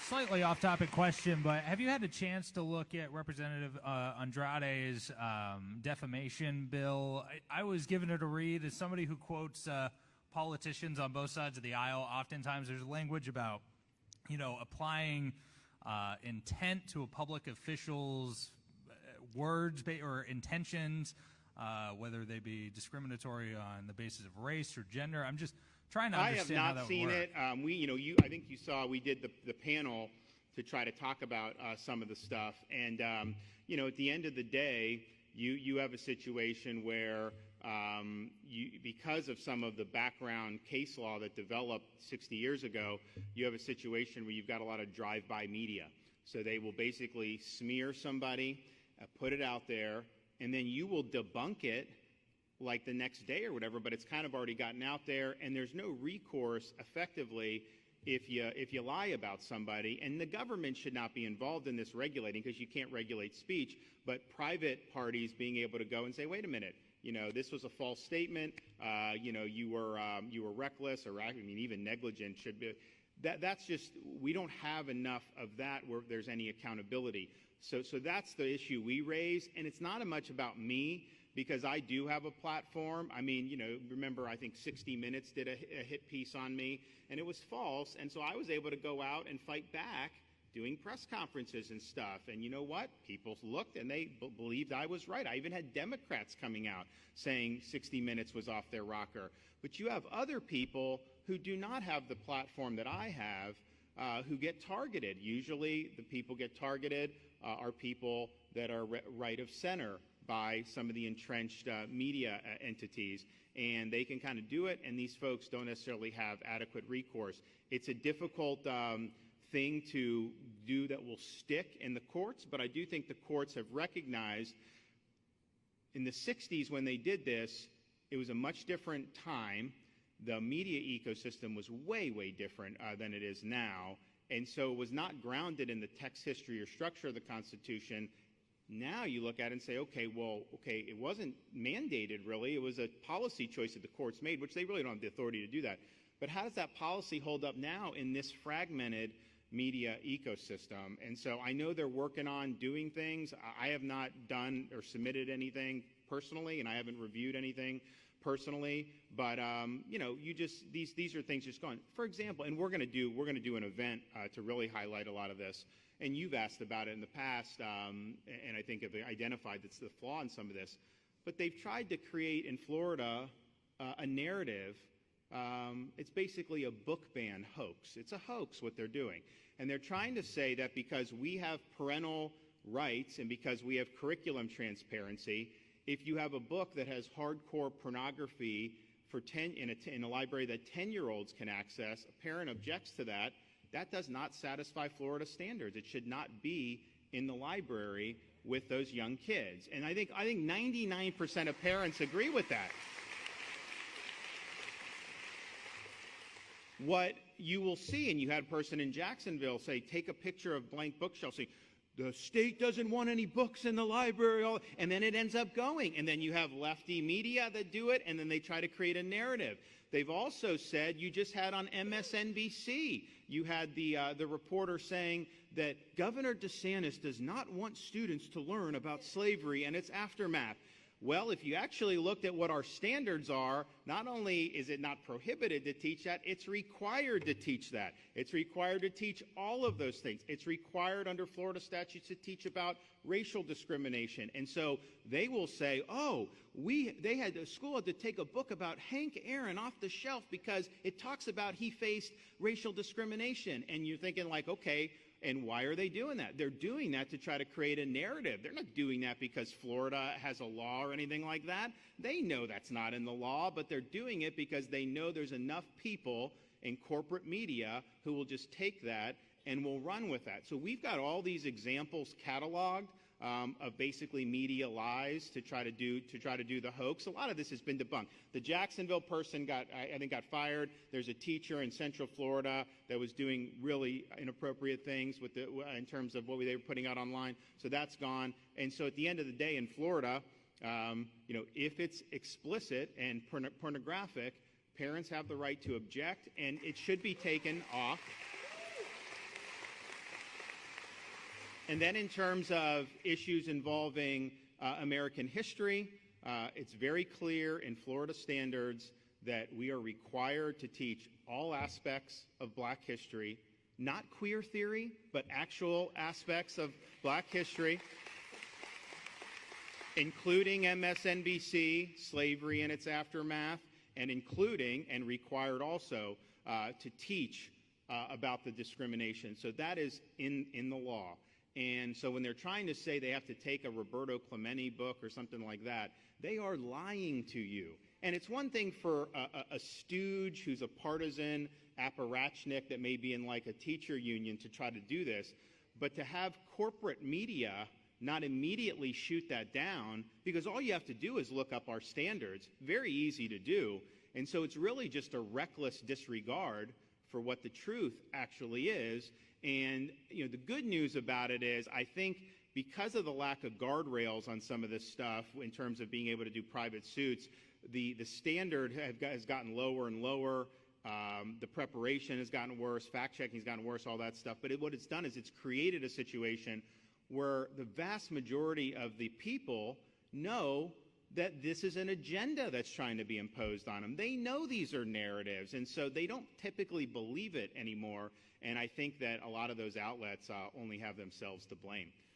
Slightly off-topic question, but have you had a chance to look at Representative Andrade's defamation bill? I was given it a read. As somebody who quotes politicians on both sides of the aisle, oftentimes there's language about, applying intent to a public official's words or intentions, whether they be discriminatory on the basis of race or gender. I'm just trying to understand how that would work. I have not seen it. I think you saw we did the panel to try to talk about some of the stuff. And, at the end of the day, you have a situation where because of some of the background case law that developed 60 years ago, you have a situation where you've got a lot of drive-by media. So they will basically smear somebody, put it out there, and then you will debunk it like the next day or whatever, but it's kind of already gotten out there, and there's no recourse effectively if you lie about somebody. And the government should not be involved in this regulating, because you can't regulate speech, but private parties being able to go and say, wait a minute, this was a false statement, you were reckless, or even negligent should be. That's just, we don't have enough of that where there's any accountability. So that's the issue we raise, and it's not much about me, because I do have a platform. Remember, I think 60 Minutes did a hit piece on me, and it was false, and so I was able to go out and fight back doing press conferences and stuff. And you know what? People looked, and they believed I was right. I even had Democrats coming out saying 60 Minutes was off their rocker. But you have other people who do not have the platform that I have, who get targeted. Usually the people get targeted are people that are right of center by some of the entrenched media entities, and they can kind of do it, and these folks don't necessarily have adequate recourse. It's a difficult thing to do that will stick in the courts, but I do think the courts have recognized in the 60s when they did this, it was a much different time. The media ecosystem was way, way different than it is now, and so it was not grounded in the text, history, or structure of the Constitution. Now you look at it and say, okay, it wasn't mandated really. It was a policy choice that the courts made, which they really don't have the authority to do that. But how does that policy hold up now in this fragmented media ecosystem? And so I know they're working on doing things. I have not done or submitted anything personally, and I haven't reviewed anything personally. But these are things just going. For example, and we're going to do an event to really highlight a lot of this. And you've asked about it in the past, and I think have identified that's the flaw in some of this. But they've tried to create in Florida a narrative. It's basically a book ban hoax. It's a hoax what they're doing. And they're trying to say that because we have parental rights and because we have curriculum transparency, if you have a book that has hardcore pornography in a library that 10-year-olds can access, a parent objects to that, that does not satisfy Florida standards. It should not be in the library with those young kids. And I think 99% of parents agree with that. What you will see, and you had a person in Jacksonville say, take a picture of blank bookshelf, say, the state doesn't want any books in the library, and then it ends up going. And then you have lefty media that do it, and then they try to create a narrative. They've also said, you just had on MSNBC, you had the reporter saying that Governor DeSantis does not want students to learn about slavery and its aftermath. Well, if you actually looked at what our standards are, not only is it not prohibited to teach that, it's required to teach that. It's required to teach all of those things. It's required under Florida statutes to teach about racial discrimination. And so they will say, the school had to take a book about Hank Aaron off the shelf because it talks about he faced racial discrimination. And you're thinking like, okay, and why are they doing that? They're doing that to try to create a narrative. They're not doing that because Florida has a law or anything like that. They know that's not in the law, but they're doing it because they know there's enough people in corporate media who will just take that and will run with that. So we've got all these examples cataloged of basically media lies to try to do the hoax. A lot of this has been debunked. The Jacksonville person got fired. There's a teacher in Central Florida that was doing really inappropriate things in terms of what they were putting out online. So that's gone. And so at the end of the day in Florida, if it's explicit and pornographic, parents have the right to object, and it should be taken off. And then in terms of issues involving American history, it's very clear in Florida standards that we are required to teach all aspects of black history, not queer theory, but actual aspects of black history, including MSNBC, slavery and its aftermath, and including and required also to teach about the discrimination. So that is in the law. And so when they're trying to say they have to take a Roberto Clemente book or something like that, they are lying to you. And it's one thing for a stooge who's a partisan apparatchik that may be in like a teacher union to try to do this, but to have corporate media not immediately shoot that down, because all you have to do is look up our standards. Very easy to do. And so it's really just a reckless disregard for what the truth actually is. And the good news about it is, I think because of the lack of guardrails on some of this stuff in terms of being able to do private suits, the standard has gotten lower and lower. The preparation has gotten worse. Fact-checking has gotten worse, all that stuff. But what it's done is it's created a situation where the vast majority of the people know that this is an agenda that's trying to be imposed on them. They know these are narratives, and so they don't typically believe it anymore. And I think that a lot of those outlets only have themselves to blame.